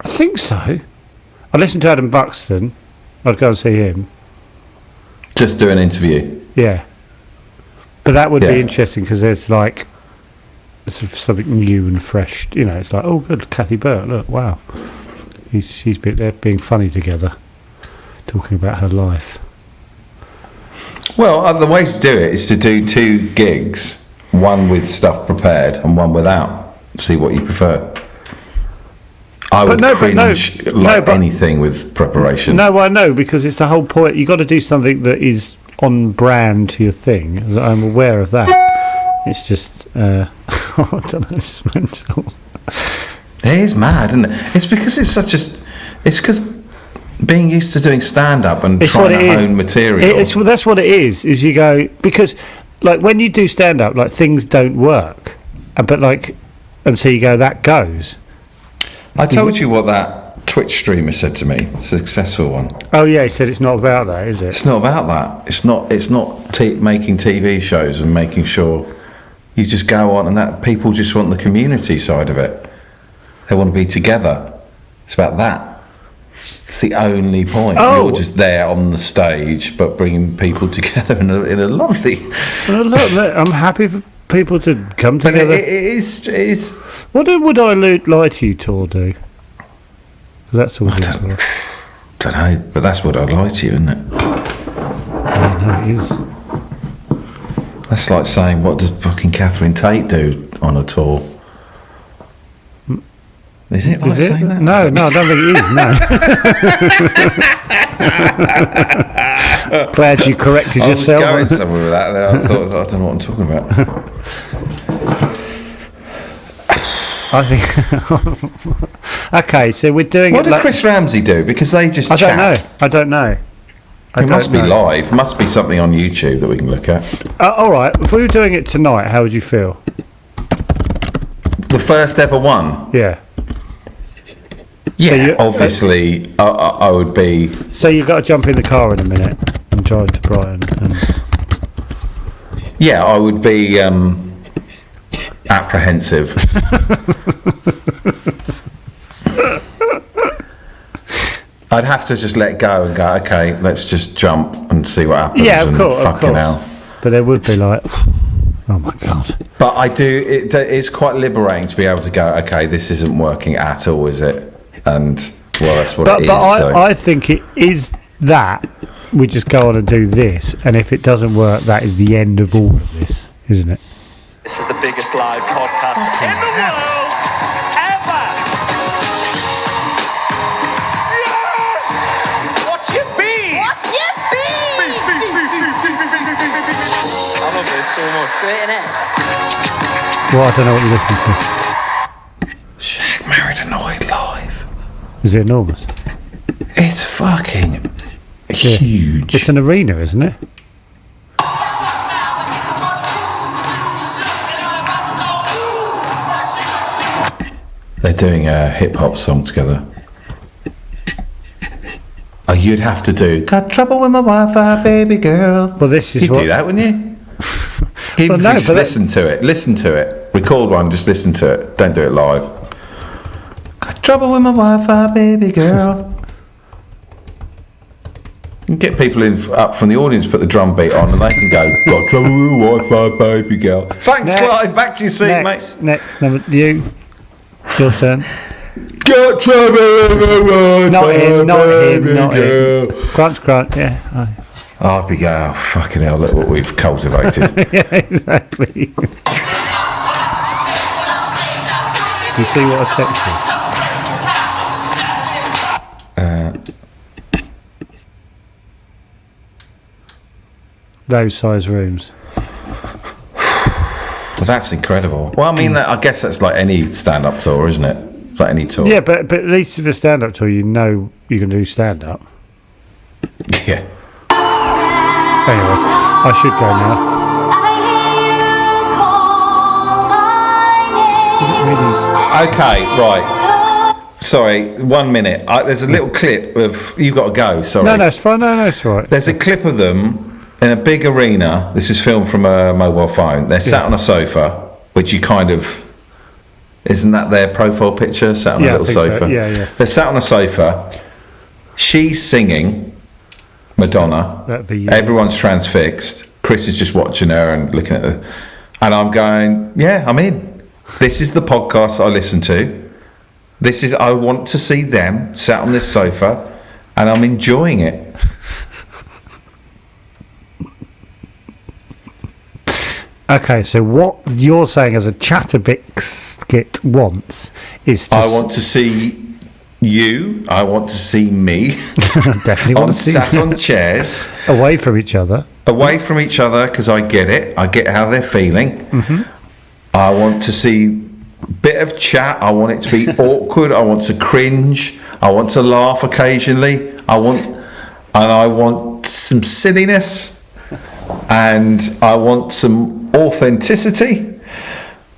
I think so. I listened to Adam Buxton. I'd go and see him. Just do an interview? Yeah. But that would be interesting because there's like sort of something new and fresh. You know, it's like, oh, good, Kathy Burt. Look, wow. She's they're being funny together, talking about her life. Well, the way to do it is to do 2 gigs, one with stuff prepared and one without. See what you prefer. I would cringe anything with preparation. No, I know, because it's the whole point. You've got to do something that is on brand to your thing. I'm aware of that. It's just, I don't know, it's mental. It is mad, isn't it? It's because it's such a... It's because being used to doing stand-up and It's trying what to it is. hone material. That's what it is you go, because like when you do stand-up, like things don't work, but like, and so you go, that goes. I told you what that Twitch streamer said to me, a successful one. Oh yeah, he said it's not about that, is it? It's not about that. It's not making TV shows and making sure you just go on, and that people just want the community side of it. They want to be together. It's about that. It's the only point. Oh. You're just there on the stage, but bringing people together in a lovely. Well, look, I'm happy for people to come But together. it is. What would I lie to you tour do? 'Cause that's all. I don't know, but that's what I lie to you, isn't it? No, it is. That's like saying, what does fucking Catherine Tate do on a tour? Is it like Is it? saying that? No, I don't think it is. No. Glad you corrected yourself. I was going somewhere with that, and then I thought, I don't know what I'm talking about. I think. Okay, so we're doing What it. did like, Chris Ramsey do? Because they just I chat. don't know. It must be live. Must be something on YouTube that we can look at. All right. If we were doing it tonight, how would you feel? The first ever one. Yeah. Yeah. Obviously, I would be. So you've got to jump in the car in a minute and drive to Brighton. Yeah, I would be apprehensive. I'd have to just let go and go, okay, let's just jump and see what happens. Yeah, of and course. fucking hell. But there would be like, oh my God. But I do, it's quite liberating to be able to go, okay, this isn't working at all, is it? And, well, that's what it is. But I think it is that. We just go on and do this. And if it doesn't work, that is the end of all of this, isn't it? This is the biggest live podcast in the world ever. Yes! What's your beef? What's your beef? I love this so much. Great, innit? Well, I don't know what you listen to. Shag Married Annoyed live. Is it enormous? It's fucking huge. It's an arena, isn't it? They're doing a hip hop song together. Oh, you'd have to do "Got Trouble with My Wi-Fi, Baby Girl." Well, this is You'd what. do that, wouldn't you? Even Well, if no, you just but that- listen to it. Listen to it. Record one. Just listen to it. Don't do it live. Got trouble with my Wi-Fi, baby girl. You can get people up from the audience, put the drum beat on, and they can go, "Got trouble with my Wi-Fi, baby girl." Thanks, Next. Clive. Back to your seat, mate. Next, number you. Your turn. Got trouble with my Wi-Fi, Not him. baby Not girl. him. Crunch. Yeah. Aye. I'd be going, oh, fucking hell, look what we've cultivated. Yeah, exactly. You see what I texted? Those size rooms. Well, that's incredible. Well, I mean, I guess that's like any stand-up tour, isn't it? It's like any tour. Yeah, but at least if a stand-up tour, you know you can do stand-up. Yeah. Anyway, I should go now. Okay, right. Sorry, 1 minute. There's a little clip of... You've got to go, sorry. No, it's fine. No, it's all right. There's a clip of them in a big arena. This is filmed from a mobile phone. They're sat on a sofa, which you kind of... Isn't that their profile picture? Sat on a Yeah, I little think so. sofa. Yeah. They're sat on a sofa. She's singing Madonna. That'd be you. Everyone's transfixed. Chris is just watching her and looking at her. And I'm going, yeah, I'm in. This is the podcast I listen to. I want to see them sat on this sofa, and I'm enjoying it. Okay, so what you're saying as a Chatterbiscuit wants is to... I want to see you. I want to see me. definitely want to see sat on chairs. away from each other. Away from each other, because I get it. I get how they're feeling. Mm-hmm. I want to see a bit of chat. I want it to be awkward. I want to cringe. I want to laugh occasionally. I want some silliness, and I want some authenticity.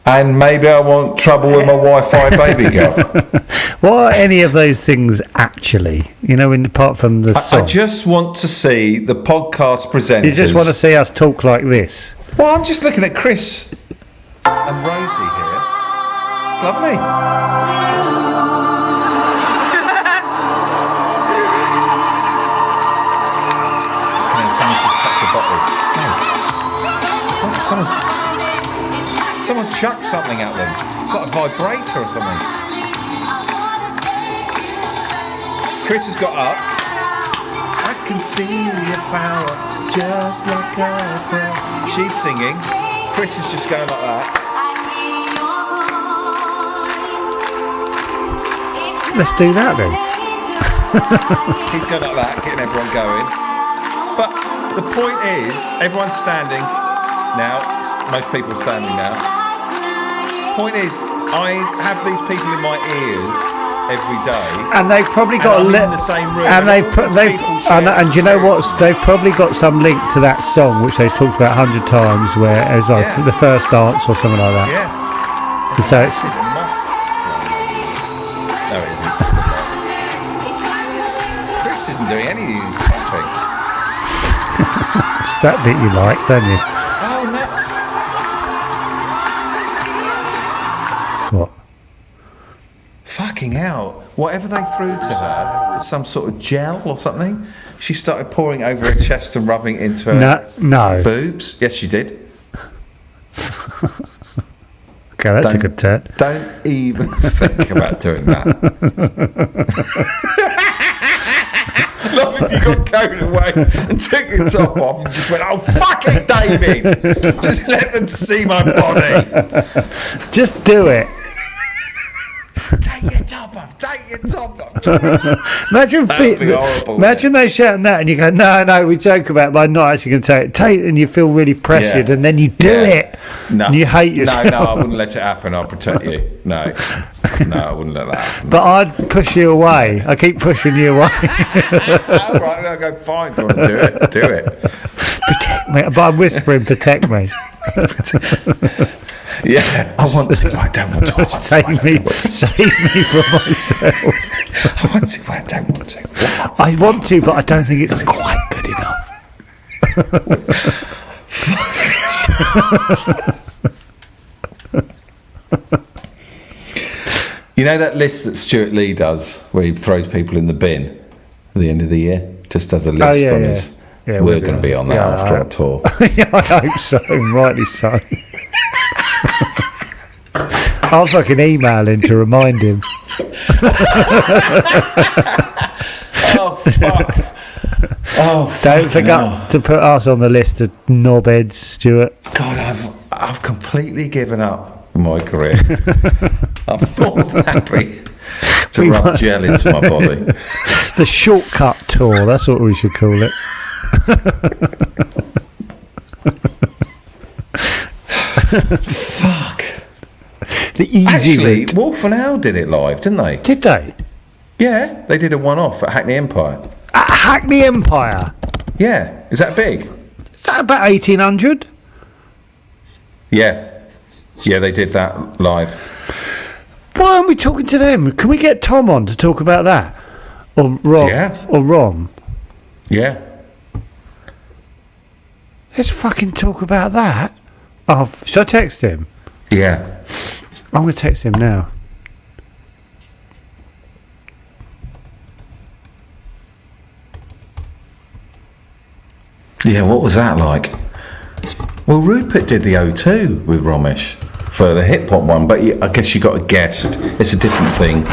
And maybe I want trouble with my Wi-Fi baby girl. What are any of those things actually? Apart from the song. I just want to see the podcast presenters. You just want to see us talk like this? Well, I'm just looking at Chris and Rosie here. It's lovely. And someone's just chucked a bottle. No. What? Someone's chucked something at them. It's like a vibrator or something. Chris has got up. I can see your power just like a prayer. She's singing. Chris is just going like that. Let's do that then. He's going like that, getting everyone going. But the point is, everyone's standing now. Most people are standing now. Point is, I have these people in my ears every day, and they've probably got in the same room, and and you know what? They've probably got some link to that song which they've talked about 100 times, where it was like the first dance or something like that. Yeah. And so it's. No, it isn't. Chris isn't doing any clapping. It's that bit you like, don't you? Oh no. What? Fucking hell. Whatever they threw to her, some sort of gel or something, she started pouring over her chest and rubbing it into her no. boobs. Yes, she did. Okay, that took a turn. Don't even think about doing that. Love if you got carried away and took your top off and just went, oh, fuck it, David. Just let them see my body. Just do it. Take your top off. Take your top off. Imagine they shouting that and you go, no, we joke about it, but I'm not actually going to take it, and you feel really pressured, and then you do it, and you hate yourself. No, I wouldn't let it happen. I'll protect you. No, I wouldn't let that happen. But I'd push you away. I keep pushing you away. All right, I'll go, fine, if you want to do it, do it. Protect me. But I'm whispering, protect me. Yeah, I want to, but I don't want to. Save me from myself. I want to, but I don't want to. I want to, but I don't think it's quite good enough. You know that list that Stuart Lee does, where he throws people in the bin at the end of the year? Just does a list on his. Yeah, we're going to be on that after our tour. Yeah, I hope so, rightly so. I'll fucking email him to remind him. Oh, fuck. Oh, don't forget to put us on the list of knobheads, Stuart. God, I've completely given up my career. I'm more than happy to rub gel into my body. The shortcut tour, that's what we should call it. Fuck. The easy route. Wolf and Owl did it live, didn't they? Did they? Yeah, they did a one-off at Hackney Empire. At Hackney Empire? Yeah. Is that big? Is that about 1800? Yeah. Yeah, they did that live. Why aren't we talking to them? Can we get Tom on to talk about that? Or Rom? Yeah. Or Rom? Yeah. Let's fucking talk about that. Oh, should I text him? Yeah. I'm going to text him now. Yeah, what was that like? Well, Rupert did the O2 with Romesh for the hip hop one, but I guess you got a guest. It's a different thing.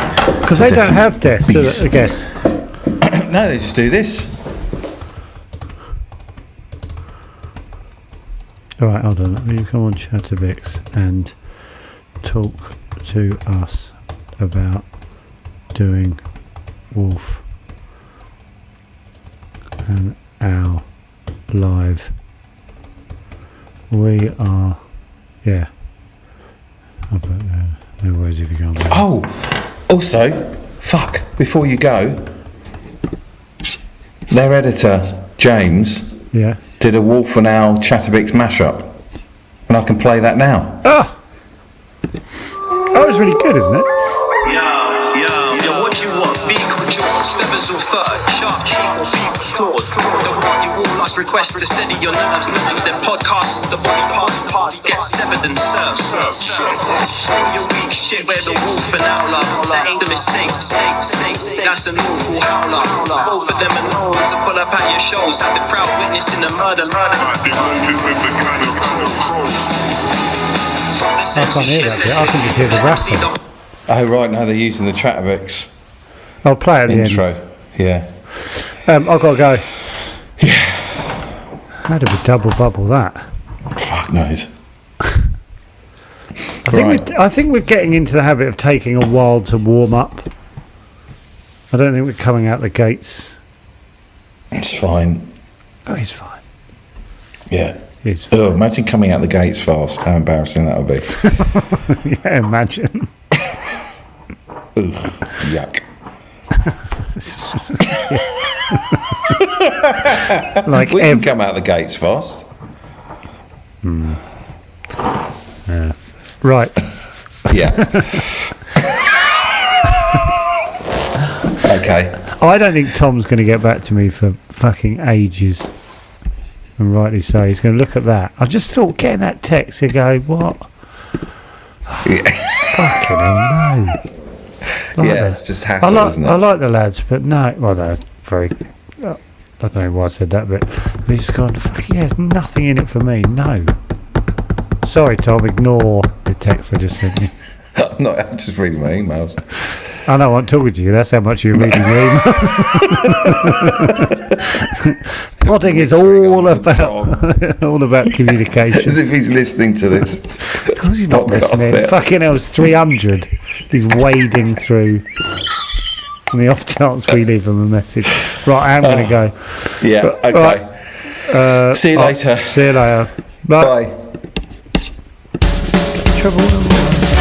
Because they don't have guests, do they? I guess. No, they just do this. All right, hold on. Let me come on Chatterbox and talk to us about doing Wolf and Owl live. We are, yeah. No worries if you go on. Oh, also, fuck, before you go, their editor, James, Yeah. did a Wolf and Owl Chatterbix mashup. And I can play that now. Oh, it's really good, isn't it? Yo, what you want? Big or George, Stebbers or third, sharp, chief or feet, fraud. The one you all last request to steady your nerves. Then podcast, the body parts, get severed and served. Your weak shit where the wolf and owler. That ain't the mistake. That's an awful howler. Both of them are known to pull up at your shows. Have the crowd witnessing the murder. I can't hear that bit. I can just hear the rapping. Oh, right, now they're using the Chatterbix I'll play it at the intro. Yeah. end. I've got to go. Yeah. How did we double bubble that? Fuck knows. I think we're getting into the habit of taking a while to warm up. I don't think we're coming out the gates. It's fine. Oh, he's fine. Yeah. He's fine. Oh, imagine coming out the gates fast. How embarrassing that would be. Yeah, imagine. Ugh, yuck. Like We can come out the gates fast. Right. Yeah. Okay. I don't think Tom's going to get back to me for fucking ages. And rightly so. He's going to look at that. I just thought getting that text, he'd go, what? Yeah. Fucking hell, no. Yeah, it's just hassle, isn't it? I like the lads, but no. Well, they're very... I don't know why I said that, but he's gone, fuck yeah, there's nothing in it for me. No. Sorry, Tom, ignore the text I just sent you. I'm just reading my emails. I know, I'm talking to you. That's how much you're reading your emails. Podding is all about communication. As if he's listening to this. Of course he's not podcast listening. there. Fucking hell, it's 300. He's wading through. On the off chance we leave him a message. Right, I am going to go. Yeah, But, okay. right, See you later. See you later. Bye. Bye. Trouble.